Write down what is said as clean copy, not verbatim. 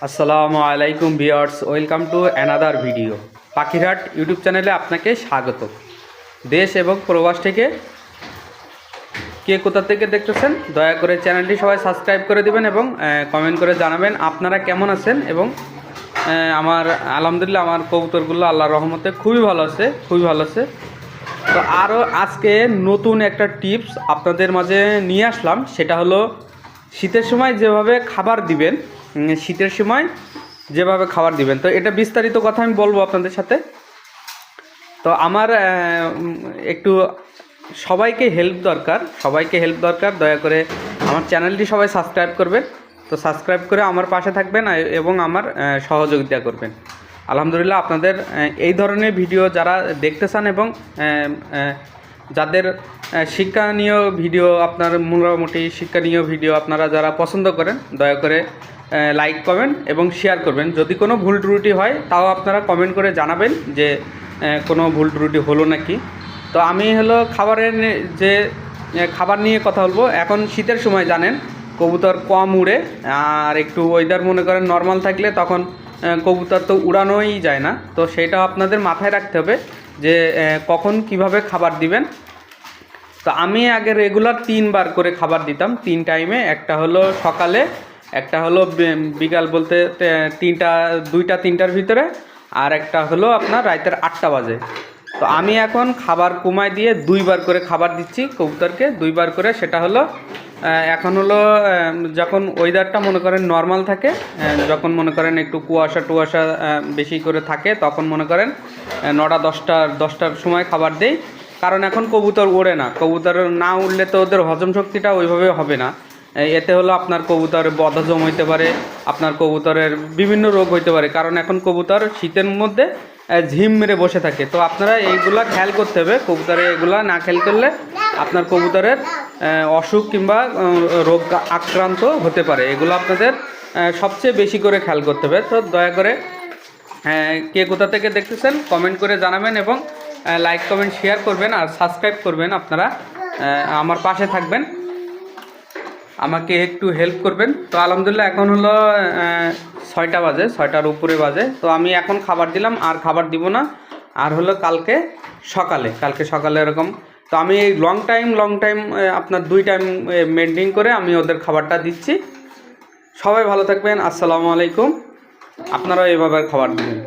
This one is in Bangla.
আসসালামু আলাইকুম viewers, welcome to another video. পাখিরহাট YouTube চ্যানেলে আপনাকে স্বাগত। দেশ এবং প্রবাস থেকে কে কোথা থেকে দেখতেছেন দয়া করে চ্যানেলটি সবাই সাবস্ক্রাইব করে দিবেন এবং কমেন্ট করে জানাবেন আপনারা কেমন আছেন। এবং আমার আলহামদুলিল্লাহ আমার কবুতরগুলো আল্লাহর রহমতে খুবই ভালো আছে। তো আরও আজকে নতুন একটা টিপস আপনাদের মাঝে নিয়ে আসলাম, সেটা হলো শীতের সময় যেভাবে খাবার দিবেন, তো এটা বিস্তারিত কথা আমি বলবো আপনাদের সাথে। তো আমার একটু সবাইকে হেল্প দরকার, দয়া করে আমার চ্যানেলটি সবাই সাবস্ক্রাইব করবেন। তো সাবস্ক্রাইব করে আমার পাশে থাকবেন এবং আমার সহযোগিতা করবেন। আলহামদুলিল্লাহ আপনাদের এই ধরনের ভিডিও যারা দেখতে চান এবং যাদের শিক্ষণীয় ভিডিও, আপনার মোটামুটি শিক্ষণীয় ভিডিও আপনারা যারা পছন্দ করেন, দয়া করে লাইক কমেন্ট এবং শেয়ার করবেন। যদি কোনো ভুল ত্রুটি হয় তাও আপনারা কমেন্ট করে জানাবেন যে কোনো ভুল ত্রুটি হলো নাকি। তো আমি হলো খাবার নিয়ে কথা বলবো। এখন শীতের সময় জানেন কবুতর কম উড়ে, আর একটু ওয়েদার মনে করেন নর্মাল থাকলে তখন কবুতর তো উড়ানোই যায় না। তো সেটা আপনাদের মাথায় রাখতে হবে যে কখন কিভাবে খাবার দিবেন। তো আমি আগে রেগুলার 3 বার করে খাবার দিতাম, 3 টাইমে। একটা হলো সকালে, একটা হলো বিকাল বলতে 2টা-3টার ভিতরে, আর একটা হলো আপনার রাতের 8টা বাজে। তো আমি এখন খাবার কমায় দিয়ে 2 বার করে খাবার দিচ্ছি কবুতরকে, 2 বার করে। সেটা হলো এখন হলো যখন ওয়েদারটা মনে করেন নর্মাল থাকে, যখন মনে করেন একটু কুয়াশা বেশি করে থাকে, তখন মনে করেন 9টা-10টার সময় খাবার দেই। কারণ এখন কবুতর ওড়ে না, কবুতর না উড়লে তো ওদের হজম শক্তিটা ওইভাবে হবে না। এতে হলো আপনার কবুতরের বদহজম হইতে পারে, আপনার কবুতরের বিভিন্ন রোগ হইতে পারে। কারণ এখন কবুতর শীতের মধ্যে ঝিম মেরে বসে থাকে। তো আপনারা এইগুলা খেয়াল করতে হবে, কবুতরে এগুলা না খেয়াল করলে আপনার কবুতরের অসুখ কিংবা রোগ আক্রান্ত হতে পারে। এগুলো আপনাদের সবচেয়ে বেশি করে খেয়াল করতে হবে। তো দয়া করে কে কোথা থেকে দেখতেছেন কমেন্ট করে জানাবেন এবং লাইক কমেন্ট শেয়ার করবেন আর সাবস্ক্রাইব করবেন। আপনারা আমার পাশে থাকবেন, আমাকে একটু হেল্প করবেন। তো আলহামদুলিল্লাহ এখন হলো 6টা বাজে, 6টার উপরে বাজে। তো আমি এখন খাবার দিলাম, আর খাবার দিব না। আর হলো কালকে সকালে এরকম। তো আমি এই লং টাইম আপনার 2 টাইম মেনটেন করে আমি ওদের খাবারটা দিচ্ছি। সবাই ভালো থাকবেন। আসসালামু আলাইকুম। আপনারাও এভাবে খাবার দিবেন।